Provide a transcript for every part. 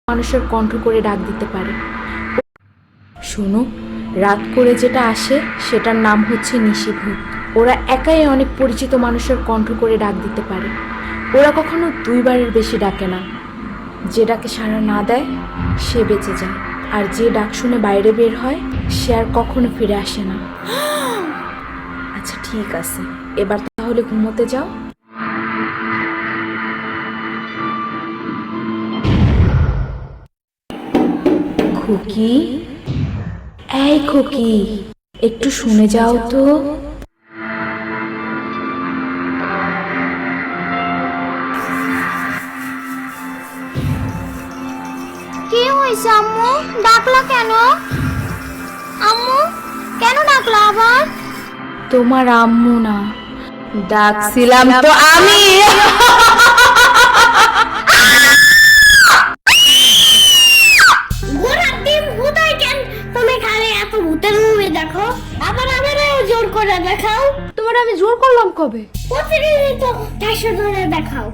মানুষের কণ্ঠ করে ডাক দিতে পারে। শোনো, রাত করে যেটা আসে সেটার নাম হচ্ছে নিশিভূত। ওরা একাই অনেক পরিচিত মানুষের কণ্ঠ করে ডাক দিতে পারে। ওরা কখনো দুইবারের বেশি ডাকে না। যে ডাকে সাড়া না দেয় সে বেঁচে যায়, আর যে ডাক শুনে বাইরে বের হয় সে আর কখনো ফিরে আসে না। আচ্ছা ঠিক আছে, এবার তাহলে ঘুমোতে যাও। খুকি, এই খুকি, একটু শুনে যাও তো। কি হয়েছে আম্মু? ডাকলা কেন? আম্মু কেন ডাকলা আবার? তোমার আম্মু না, ডাকছিলাম তো আমি। ঘোড়ার ডিম হুদাই কেন? তুমি খালি এত ভূতের মুভি দেখো, আবার আমারও জোর করে দেখাও। তোমার আমি জোর করলাম কবে? প্রতিদিনই তো 400 ধরে দেখাও।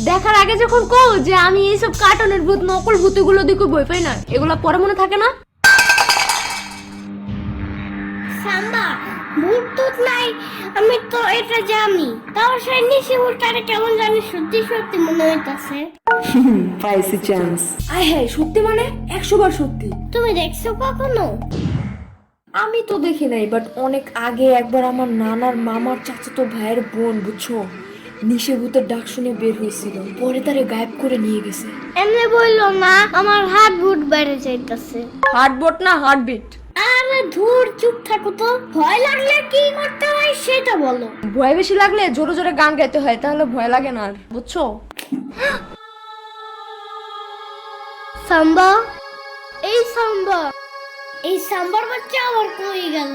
দেখার আগে যখন কও যে আমি এইসব কার্টুনের ভূত নকল ভূতগুলো দিকে বই পাই না, এগুলা পরে মনে থাকে না? সাম্বা, ভূত টুত নাই, আমি তো এটা জানি। তাও সেই নিশি ভূতটারে কেমন জানি সত্যি সত্যি মনে হইতাছে। পাইছি চান্স। আয় হ্যাঁ, সত্যি মানে 100 বার সত্যি। তুমি দেখছো কখনো? আমি তো দেখি নাই, বাট অনেক আগে একবার আমার নানার মামার চাচাতো ভাইয়ের বোন, বুঝছো, নিশিভূতের ডাক শুনে বের হয়েছিল, পরে তারে গায়েব করে নিয়ে গেছে। এমনি বললো না, আমার হাত ভূত বেড়ে যাইতাছে। হার্টবিট না হার্টবিট। আরে ধুর, চুপ থাকো তো। ভয় লাগলে কি করতে হয় সেটা বলো। ভয় বেশি লাগলে জোরে জোরে গান গাইতে হয়, তাহলে ভয় লাগে না আর, বুঝছো? সাম্বা, এই সাম্বা, এই সাম্বার বাচ্চা আবার কই গেল?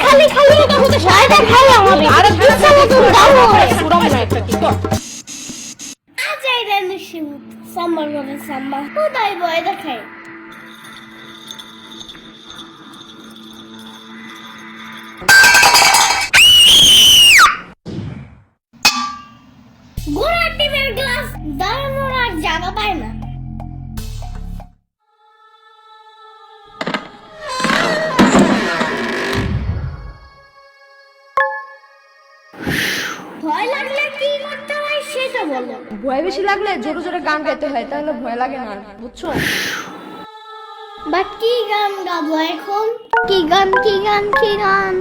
খালি খালি এটা হতে ভয় দেখাই আমাদের। আরে পিছা মতো দাও। আজাই রে নিশিভূত, সাম্বার বলে সাম্বা কোথায় ভয় দেখাই? ঘোড়ার ডিমের গ্লাস দাঁড়ানোর আর জায়গা পায় না। ভয় লাগলে কি করতে হয় সেটা বলো। ভয় বেশি লাগলে জোরে জোরে গান গাইতে হয়, তাহলে ভয় লাগে না আর, বুঝছো? বাট কি গান গাবো এখন? কি গান কি গান কি গান?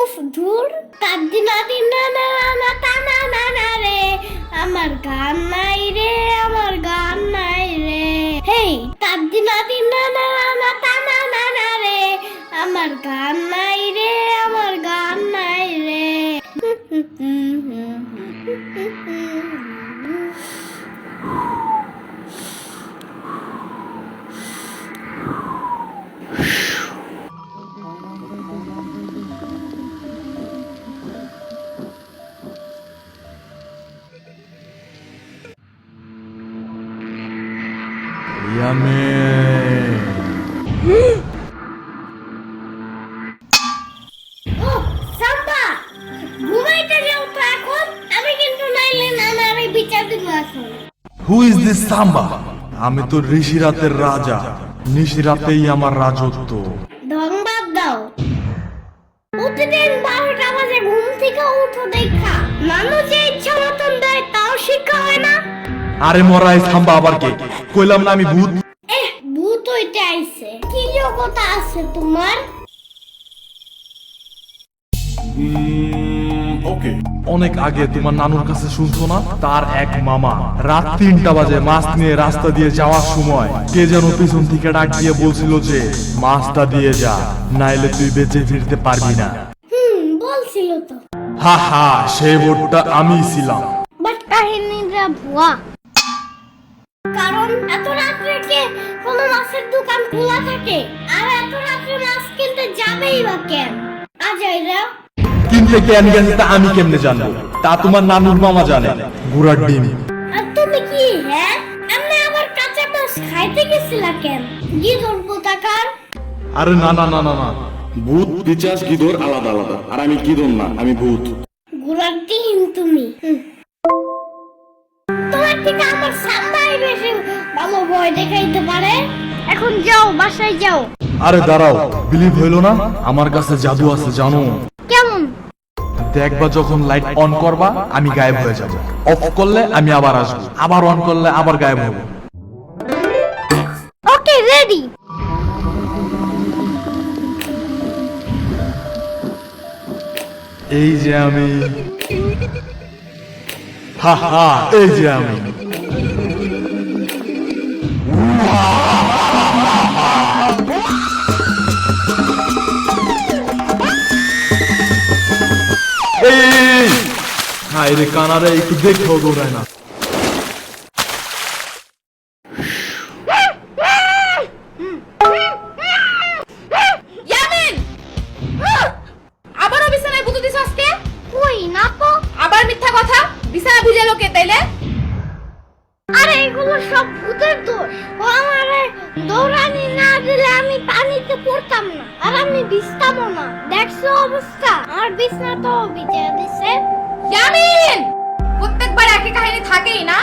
উফ ধুর, তাদিনা দিনা না না তা না না না রে, আমার গান নাই রে, আমার গান নাই রে। হেই, তাদিনা দিনা না না তা না না না রে, আমার গান নাই রে, আমার গান নাই রে। ও সাম্বা, ঘুমাইতে যাও তো এখন। আমি কিন্তু নাইলে নানারে বিচার দিব এখন। হু ইজ দিস সাম্বা? আমি তো ঋষিরাতের রাজা, নিশিরাতেই আমার রাজত্ব। ধন্যবাদ দাও। প্রতিদিন 12টা বাজে ঘুম থেকে উঠো দেখা মানুষ যে ইচ্ছা মতন দেয়, তাও শিক্ষা হয় না। আরে মরা, এই সাম্বা আবার কে? কইলাম না আমি ভূত। ভূত হইতে আইছে, কি যোগ্যতা আছে তোমার? ওকে, অনেক আগে তোমার নানুর কাছে শুনছো না, তার এক মামা রাত 3টা বাজে মাছ নিয়ে রাস্তা দিয়ে যাওয়ার সময় কে যেন পিছন থেকে ডাক দিয়ে বলছিল যে মাছটা দিয়ে যা, নাইলে তুই বেঁচে ফিরতে পারবি না। বলছিল তো। হা হা, সেই ভোটটা আমিই ছিলাম। বাট কাহিনীটা ভুয়া। কারণ এত রাত্রে কে কোনো মাছের দোকান খোলা থাকে? আর এত রাত্রে মাছ কিনতে যাবেই বা কেন? আজাইরা কিনতে কেন গেছে তা আমি কেমনে জানবো? তা তোমার নানুর মামা জানে। গুড়ার ডিম। আর তুমি কি হ্যাঁ আমি আবার কাঁচা মাছ খাইতে গেছিলা কেন গিদর কোথাকার আরে না না না না না, ভূত পিচাস গিদর আলাদা আলাদা, আর আমি গিদর না, আমি ভূত। ঘোড়ার ডিম তুমি তোমার থেকে আমার সামলাই বেশি ভালো ভয় দেখাইতে পারে। এখন যাও বাসায় যাও। আরে দাঁড়াও, বিলিভ হইলো না? আমার কাছে জাদু আছে জানো। কেমন? দেখবা যখন লাইট অন করবা আমি গায়েব হয়ে যাব, অফ করলে আমি আবার আসবো, আবার অন করলে আবার গায়েব হব। Okay ready. এই যে আমি, হা হা, এই যে আমি। এই হায় রে কানারে, একটু দেখেও দৌড়ায় না। ইয়ামিন আবারও বিছানায় ভূত দিছ আজকে? কই না তো। আবার মিথ্যা কথা, বিছানা ভিজালো কে তাইলে? আরে এগুলো সব ভূতের দোষ। ও আমারে দৌড়ানি না দিলে আমি পানিতে পড়তাম না, আর আমি ভিজতামও না। দেখছো অবস্থা, আমার বিছনা তো ভিজে দিছে। ইয়ামিন প্রত্যেকবার একই কাহিনী থাকেই না,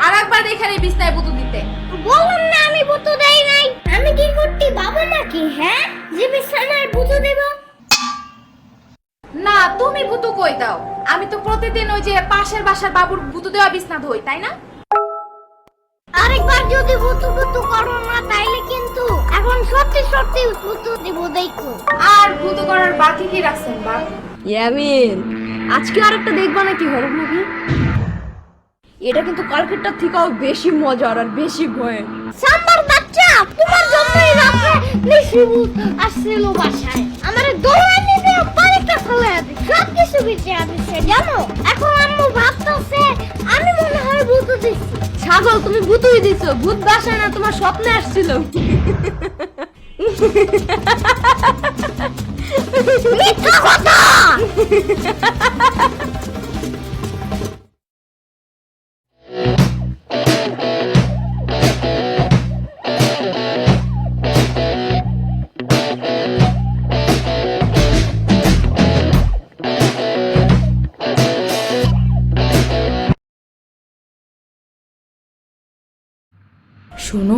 আর একবার এখানে বিছানায় ভূত দিতে। বললাম না আমি বুতু দেই নাই। আমি কি করতে বাবা নাকি হ্যাঁ যে বিছানায় বুতু দেব? না তুমি ভূত কই দাও? আমি তো প্রতিদিন ওই যে পাশের বাসার বাবুর ভূত দেওয়া বিছনা ধুই, তাই না? আরেকবার যদি বুতু বুতু করো না তাইলে কিন্তু এখন সত্যি সত্যি বুতু দেব দেখো। আর ভূত করার বাকি কি রাখছেন বা? ইয়ামিন আজকে আরেকটা দেখবা নাকি হরর মুভি? এটা কিন্তু কালকেরটার থেকেও বেশি মজার আর বেশি ভয়ের। সাম্বার বাচ্চা তোমার জন্যই রাতে বেশি ভূত আসছিল বাসায়। আমারে দৌড়ানি দিয়ে পানিটা ফেলে দিছে, সব কিছু ভিজে দিছে জানো। এখন আম্মু ভাবতেছে আমি মনে হয় ভূত দিছি। ছাগল তুমি ভূতই দিছো, ভূত বাসায় না তোমার স্বপ্নে আসছিল। মিথ্যা কথা। শোনো,